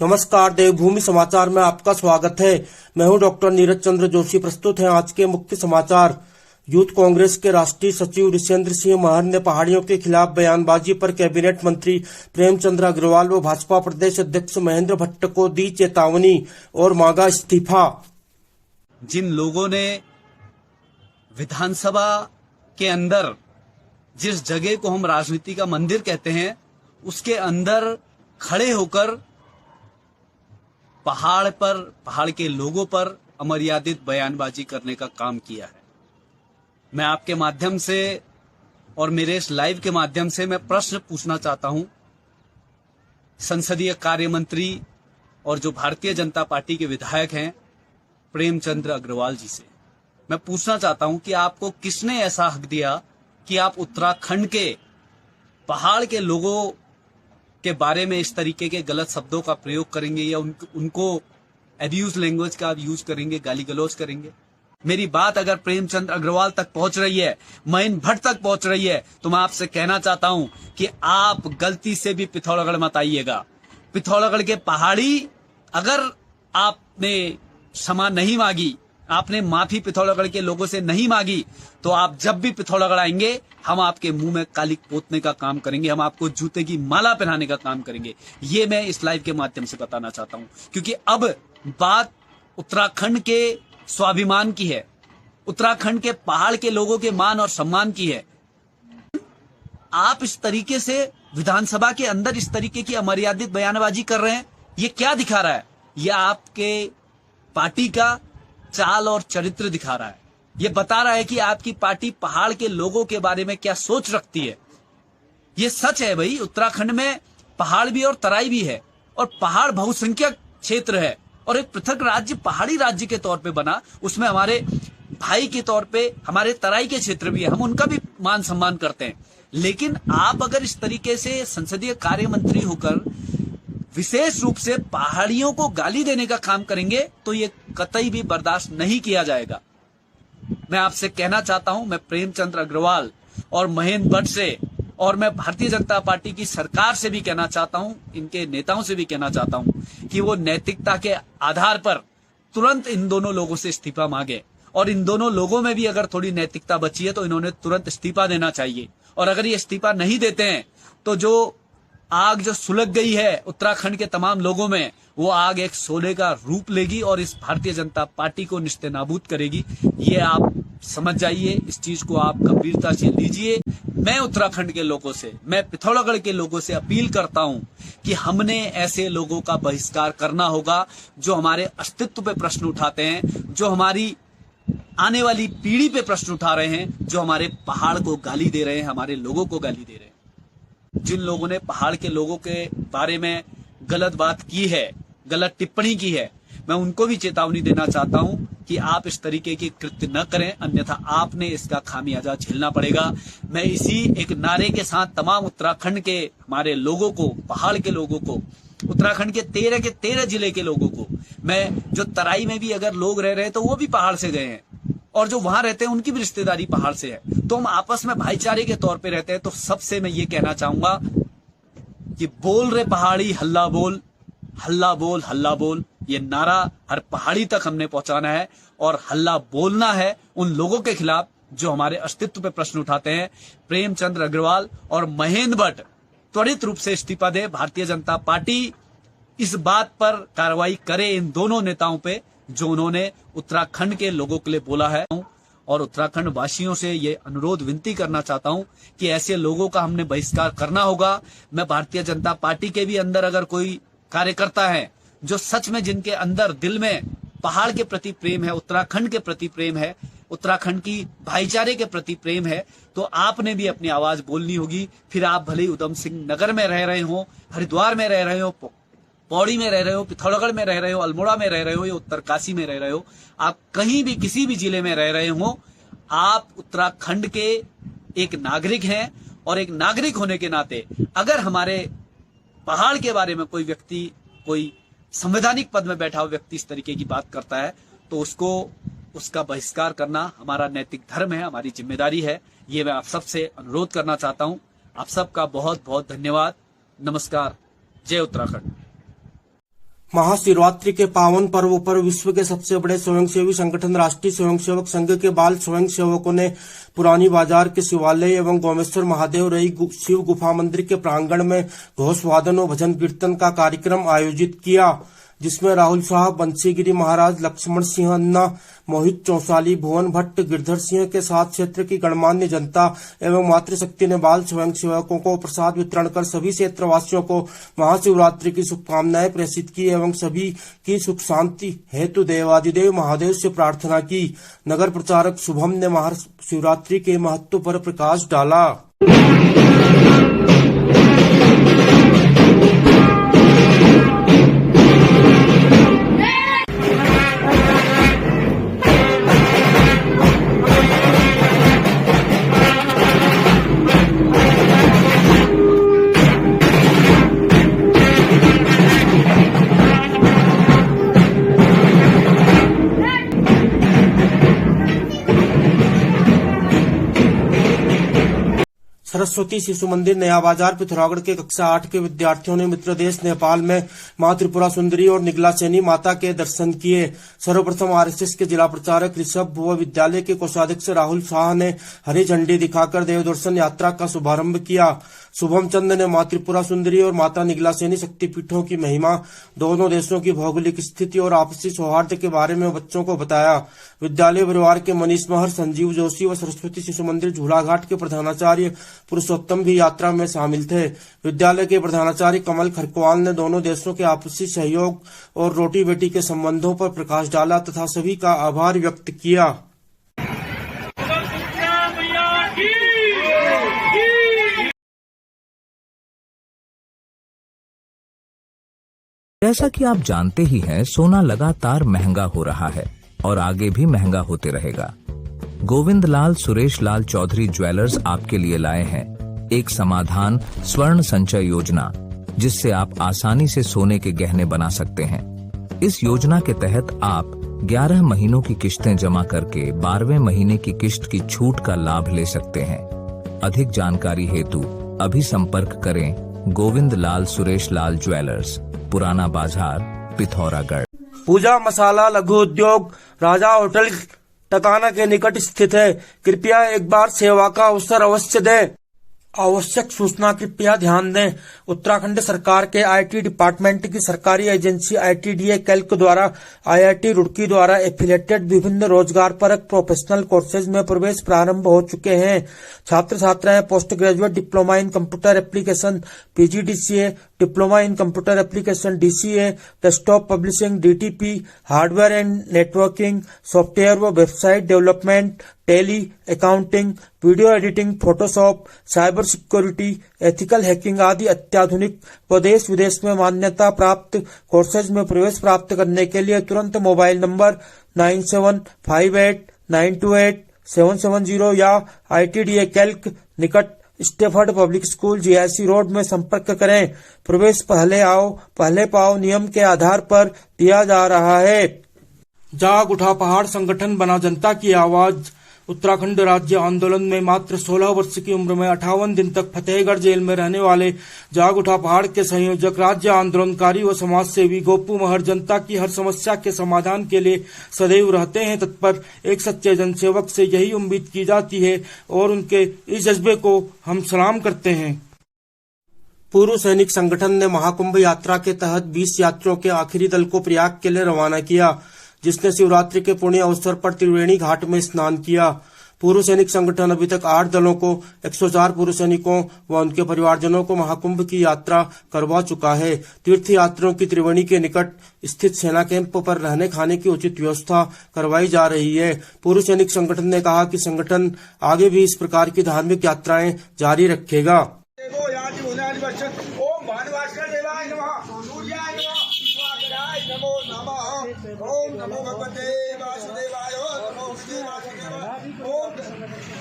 नमस्कार, देवभूमि समाचार में आपका स्वागत है। मैं हूं डॉक्टर नीरज चंद्र जोशी। प्रस्तुत हैं आज के मुख्य समाचार। यूथ कांग्रेस के राष्ट्रीय सचिव ऋषेंद्र सिंह महर ने पहाड़ियों के खिलाफ बयानबाजी पर कैबिनेट मंत्री प्रेमचंद अग्रवाल व भाजपा प्रदेश अध्यक्ष महेंद्र भट्ट को दी चेतावनी और मांगा इस्तीफा। जिन लोगों ने विधानसभा के अंदर जिस जगह को हम राजनीति का मंदिर कहते हैं उसके अंदर खड़े होकर पहाड़ के लोगों पर अमर्यादित बयानबाजी करने का काम किया है। मैं आपके माध्यम से और मेरे इस लाइव के माध्यम से मैं प्रश्न पूछना चाहता हूं संसदीय कार्य मंत्री और जो भारतीय जनता पार्टी के विधायक हैं प्रेमचंद अग्रवाल जी से। मैं पूछना चाहता हूं कि आपको किसने ऐसा हक दिया कि आप उत्तराखंड के पहाड़ के लोगों के बारे में इस तरीके के गलत शब्दों का प्रयोग करेंगे या उनको एब्यूज लैंग्वेज का यूज करेंगे, गाली गलौज करेंगे। मेरी बात अगर प्रेमचंद अग्रवाल तक पहुंच रही है, महेंद्र भट्ट तक पहुंच रही है, तो मैं आपसे कहना चाहता हूं कि आप गलती से भी पिथौरागढ़ मत आइएगा। पिथौरागढ़ के पहाड़ी, अगर आपने क्षमा नहीं मांगी, आपने माफी पिथौरागढ़ के लोगों से नहीं मांगी, तो आप जब भी पिथौरागढ़ आएंगे हम आपके मुंह में कालिक पोतने का काम करेंगे, हम आपको जूते की माला पहनाने का काम करेंगे। ये मैं इस लाइव के माध्यम से बताना चाहता हूं, क्योंकि अब बात उत्तराखंड के स्वाभिमान की है, उत्तराखंड के पहाड़ के लोगों के मान और सम्मान की है। आप इस तरीके से विधानसभा के अंदर इस तरीके की अमर्यादित बयानबाजी कर रहे हैं, ये क्या दिखा रहा है? ये आपके पार्टी का चाल और चरित्र दिखा रहा है। ये बता रहा है कि आपकी पार्टी पहाड़ के लोगों के बारे में क्या सोच रखती है। ये सच है भाई, उत्तराखंड में पहाड़ भी और तराई भी है, और पहाड़ बहुसंख्यक क्षेत्र है, और एक पृथक राज्य पहाड़ी राज्य के तौर पे बना, उसमें हमारे भाई के तौर पे हमारे तराई के क्षेत्र भी है, हम उनका भी मान सम्मान करते हैं। लेकिन आप अगर इस तरीके से संसदीय कार्य मंत्री होकर विशेष रूप से पहाड़ियों को गाली देने का काम करेंगे तो ये कतई भी बर्दाश्त नहीं किया जाएगा। मैं आपसे कहना चाहता हूं, मैं प्रेमचंद अग्रवाल और महेंद्र भट्ट से, और मैं भारतीय जनता पार्टी की सरकार से भी कहना चाहता हूं, इनके नेताओं से भी कहना चाहता हूं कि वो नैतिकता के आधार पर तुरंत इन दोनों लोगों से इस्तीफा मांगे, और इन दोनों लोगों में भी अगर थोड़ी नैतिकता बची है तो इन्होंने तुरंत इस्तीफा देना चाहिए। और अगर ये इस्तीफा नहीं देते हैं तो जो आग जो सुलग गई है उत्तराखंड के तमाम लोगों में, वो आग एक शोले का रूप लेगी और इस भारतीय जनता पार्टी को निस्तेनाबूद करेगी। ये आप समझ जाइए, इस चीज को आप गंभीरता से लीजिए। मैं उत्तराखंड के लोगों से, मैं पिथौरागढ़ के लोगों से अपील करता हूं कि हमने ऐसे लोगों का बहिष्कार करना होगा जो हमारे अस्तित्व पे प्रश्न उठाते हैं, जो हमारी आने वाली पीढ़ी पे प्रश्न उठा रहे हैं, जो हमारे पहाड़ को गाली दे रहे हैं, हमारे लोगों को गाली दे रहे हैं। जिन लोगों ने पहाड़ के लोगों के बारे में गलत बात की है, गलत टिप्पणी की है, मैं उनको भी चेतावनी देना चाहता हूं कि आप इस तरीके की कृत्य न करें, अन्यथा आपने इसका खामियाजा झेलना पड़ेगा। मैं इसी एक नारे के साथ तमाम उत्तराखंड के हमारे लोगों को, पहाड़ के लोगों को, उत्तराखंड के 13 जिले के लोगों को, मैं जो तराई में भी अगर लोग रह रहे हैं तो वो भी पहाड़ से गए हैं, और जो वहां रहते हैं उनकी भी रिश्तेदारी पहाड़ से है, तो हम आपस में भाईचारे के तौर पे रहते हैं। तो सबसे मैं ये कहना चाहूंगा कि बोल रहे पहाड़ी हल्ला बोल, हल्ला बोल, हल्ला बोल, ये नारा हर पहाड़ी तक हमने पहुंचाना है, और हल्ला बोलना है उन लोगों के खिलाफ जो हमारे अस्तित्व पे प्रश्न उठाते हैं। प्रेमचंद अग्रवाल और महेंद्र भट्ट त्वरित रूप से इस्तीफा दे। भारतीय जनता पार्टी इस बात पर कार्रवाई करे इन दोनों नेताओं पे जो उन्होंने उत्तराखंड के लोगों के लिए बोला है, और उत्तराखंड वासियों से ये अनुरोध विनती करना चाहता हूं कि ऐसे लोगों का हमने बहिष्कार करना होगा। मैं भारतीय जनता पार्टी के भी अंदर अगर कोई कार्यकर्ता है जो सच में, जिनके अंदर दिल में पहाड़ के प्रति प्रेम है, उत्तराखंड के प्रति प्रेम है, उत्तराखंड की भाईचारे के प्रति प्रेम है, तो आपने भी अपनी आवाज बोलनी होगी। फिर आप भले उधम सिंह नगर में रह रहे हो, हरिद्वार में रह रहे हो, पौड़ी में रह रहे हो, पिथौरागढ़ में रह रहे हो, अल्मोड़ा में रह रहे हो या उत्तरकाशी में रह रहे हो, आप कहीं भी किसी भी जिले में रह रहे हो, आप उत्तराखंड के एक नागरिक हैं, और एक नागरिक होने के नाते अगर हमारे पहाड़ के बारे में कोई व्यक्ति, कोई संवैधानिक पद में बैठा हुआ व्यक्ति इस तरीके की बात करता है तो उसको, उसका बहिष्कार करना हमारा नैतिक धर्म है, हमारी जिम्मेदारी है। ये मैं आप सबसे अनुरोध करना चाहता हूं। आप सबका बहुत बहुत धन्यवाद। नमस्कार। जय उत्तराखंड। महाशिवरात्रि के पावन पर्व पर विश्व के सबसे बड़े स्वयंसेवी संगठन राष्ट्रीय स्वयंसेवक संघ के बाल स्वयंसेवकों ने पुरानी बाजार के शिवालय एवं गोमेश्वर महादेव रई शिव गुफा मंदिर के प्रांगण में घोष वादन और भजन कीर्तन का कार्यक्रम आयोजित किया, जिसमें राहुल साहब, बंसीगिरी महाराज, लक्ष्मण सिंह अन्ना, मोहित चौसाली, भुवन भट्ट, गिरधर सिंह के साथ क्षेत्र की गणमान्य जनता एवं मातृशक्ति ने बाल स्वयंसेवकों को प्रसाद वितरण कर सभी क्षेत्रवासियों को महाशिवरात्रि की शुभकामनाएं प्रेषित की एवं सभी की सुख शांति हेतु देवादिदेव महादेव से प्रार्थना की। नगर प्रचारक शुभम ने महाशिवरात्रि के महत्व पर प्रकाश डाला। सरस्वती शिशु मंदिर नया बाजार पिथौरागढ़ के कक्षा 8 के विद्यार्थियों ने मित्र देश नेपाल में मां त्रिपुरा सुंदरी और निगला सेनी माता के दर्शन किए। सर्वप्रथम आरएसएस के जिला प्रचारक ऋषभ भुआ, विद्यालय के कोषाध्यक्ष राहुल शाह ने हरी झंडी दिखाकर देवदर्शन यात्रा का शुभारंभ किया। शुभम चंद ने मां त्रिपुरा सुंदरी और माता निगला सेनी शक्तिपीठों की महिमा, दोनों देशों की भौगोलिक स्थिति और आपसी सौहार्द के बारे में बच्चों को बताया। विद्यालय परिवार के मनीष महर, संजीव जोशी व सरस्वती शिशु मंदिर झूलाघाट के प्रधानाचार्य पुरुषोत्तम भी यात्रा में शामिल थे। विद्यालय के प्रधानाचार्य कमल खरकवाल ने दोनों देशों के आपसी सहयोग और रोटी बेटी के संबंधों पर प्रकाश डाला तथा सभी का आभार व्यक्त किया। जैसा कि आप जानते ही हैं, सोना लगातार महंगा हो रहा है और आगे भी महंगा होते रहेगा। गोविंद लाल सुरेश लाल चौधरी ज्वेलर्स आपके लिए लाए हैं एक समाधान स्वर्ण संचय योजना, जिससे आप आसानी से सोने के गहने बना सकते हैं। इस योजना के तहत आप 11 महीनों की किश्तें जमा करके 12वें महीने की किश्त की छूट का लाभ ले सकते हैं। अधिक जानकारी हेतु अभी संपर्क करें गोविंद लाल सुरेश लाल ज्वेलर्स, पुराना बाजार, पिथौरागढ़। पूजा मसाला लघु उद्योग राजा होटल टकाना के निकट स्थित है। कृपया एक बार सेवा का अवसर अवश्य दें। आवश्यक सूचना कृपया ध्यान दें। उत्तराखंड सरकार के आईटी डिपार्टमेंट की सरकारी एजेंसी आईटीडीए कैल्क द्वारा आईआईटी रुड़की द्वारा एफिलेटेड विभिन्न रोजगार परक प्रोफेशनल कोर्सेज में प्रवेश प्रारंभ हो चुके हैं। छात्र छात्राएं post graduate diploma in computer application PGDCA, diploma in computer application DCA, desktop publishing DTP, hardware and networking, software व website development, Tally, accounting, video editing, Photoshop, cyber security, ethical hacking आदि अत्याधुनिक व देश विदेश में मान्यता प्राप्त कोर्सेज में प्रवेश प्राप्त करने के लिए तुरंत मोबाइल नंबर 9758928770 या आईटीडीए कैल्क निकट Stafford public school GIC road में संपर्क करें। प्रवेश पहले आओ पहले पाओ नियम के आधार पर दिया जा रहा है। जाग उठा पहाड़ संगठन बना जनता की आवाज। उत्तराखंड राज्य आंदोलन में मात्र 16 वर्ष की उम्र में 58 दिन तक फतेहगढ़ जेल में रहने वाले जाग उठा पहाड़ के संयोजक, राज्य आंदोलनकारी व समाज सेवी गोपू महर जनता की हर समस्या के समाधान के लिए सदैव रहते हैं तत्पर। एक सच्चे जनसेवक से यही उम्मीद की जाती है और उनके इस जज्बे को हम सलाम करते हैं। पूर्व सैनिक संगठन ने महाकुंभ यात्रा के तहत 20 यात्रियों के आखिरी दल को प्रयाग के लिए रवाना किया, जिसने शिवरात्रि के पुण्य अवसर पर त्रिवेणी घाट में स्नान किया। पूर्व सैनिक संगठन अभी तक 8 दलों को 104 पूर्व सैनिकों व उनके परिवारजनों को महाकुंभ की यात्रा करवा चुका है। तीर्थ यात्रियों की त्रिवेणी के निकट स्थित सेना कैंप पर रहने खाने की उचित व्यवस्था करवाई जा रही है। पूर्व सैनिक संगठन ने कहा कि संगठन आगे भी इस प्रकार की धार्मिक यात्राएं जारी रखेगा। ओम नमो भगवते वासुदेवाय नमो ओम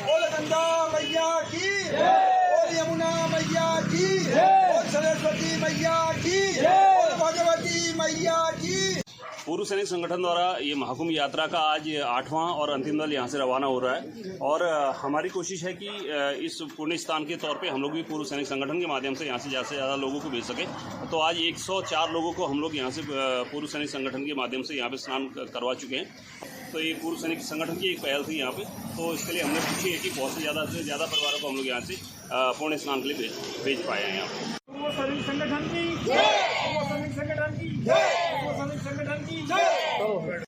बोल गंगा मैया की बोल यमुना मैया की बोल सरस्वती मैया की बोल भगवती मैया की। पूर्व सैनिक संगठन द्वारा ये महाकुंभ यात्रा का आज 8वां और अंतिम दल यहाँ से रवाना हो रहा है और हमारी कोशिश है कि इस पुण्य स्थान के तौर पे हम लोग भी पूर्व सैनिक संगठन के माध्यम से यहाँ से ज़्यादा लोगों को भेज सके। तो आज 104 लोगों को हम लोग यहाँ से पूर्व सैनिक संगठन के माध्यम से यहाँ पे स्नान करवा चुके हैं। तो ये पूर्व सैनिक संगठन की एक पहल थी यहाँ पे, तो इसके लिए हमने पूछी है कि बहुत से ज़्यादा परिवारों को हम लोग यहाँ से पुण्य स्नान के लिए भेज पाए हैं यहाँ पे। पूर्व सैनिक संगठन की जय, पूर्व सैनिक संगठन की जय, पूर्व सैनिक संगठन की जय।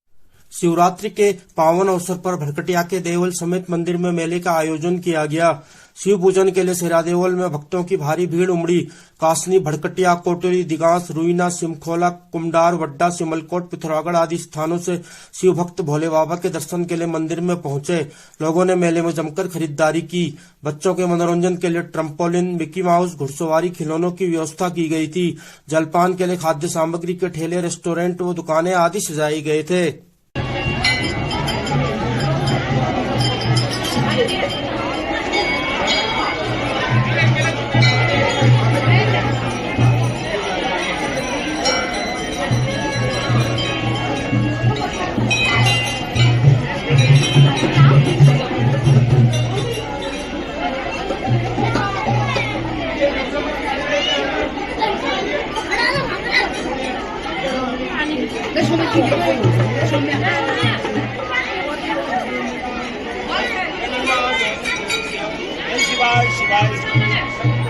शिवरात्रि के पावन अवसर पर भरकटिया के देवल समेत मंदिर में मेले का आयोजन किया गया। शिव पूजन के लिए सेरा देवल में भक्तों की भारी भीड़ उमड़ी। कासनी, भड़कटिया, कोटरी, दिगांस, रुईना, सिमखोला, कुमडार, वड्डा, सिमलकोट, पिथौरागढ़ आदि स्थानों से शिव भक्त भोले बाबा के दर्शन के लिए मंदिर में पहुंचे। लोगों ने मेले में जमकर खरीदारी की। बच्चों के मनोरंजन के लिए ट्रम्पोलिन, मिकी माउस, घुड़सवारी, खिलौनों की व्यवस्था की गई थी। जलपान के लिए खाद्य सामग्री के ठेले, रेस्टोरेंट व दुकानें आदि सजाई गए थे। शिवाय शिवाय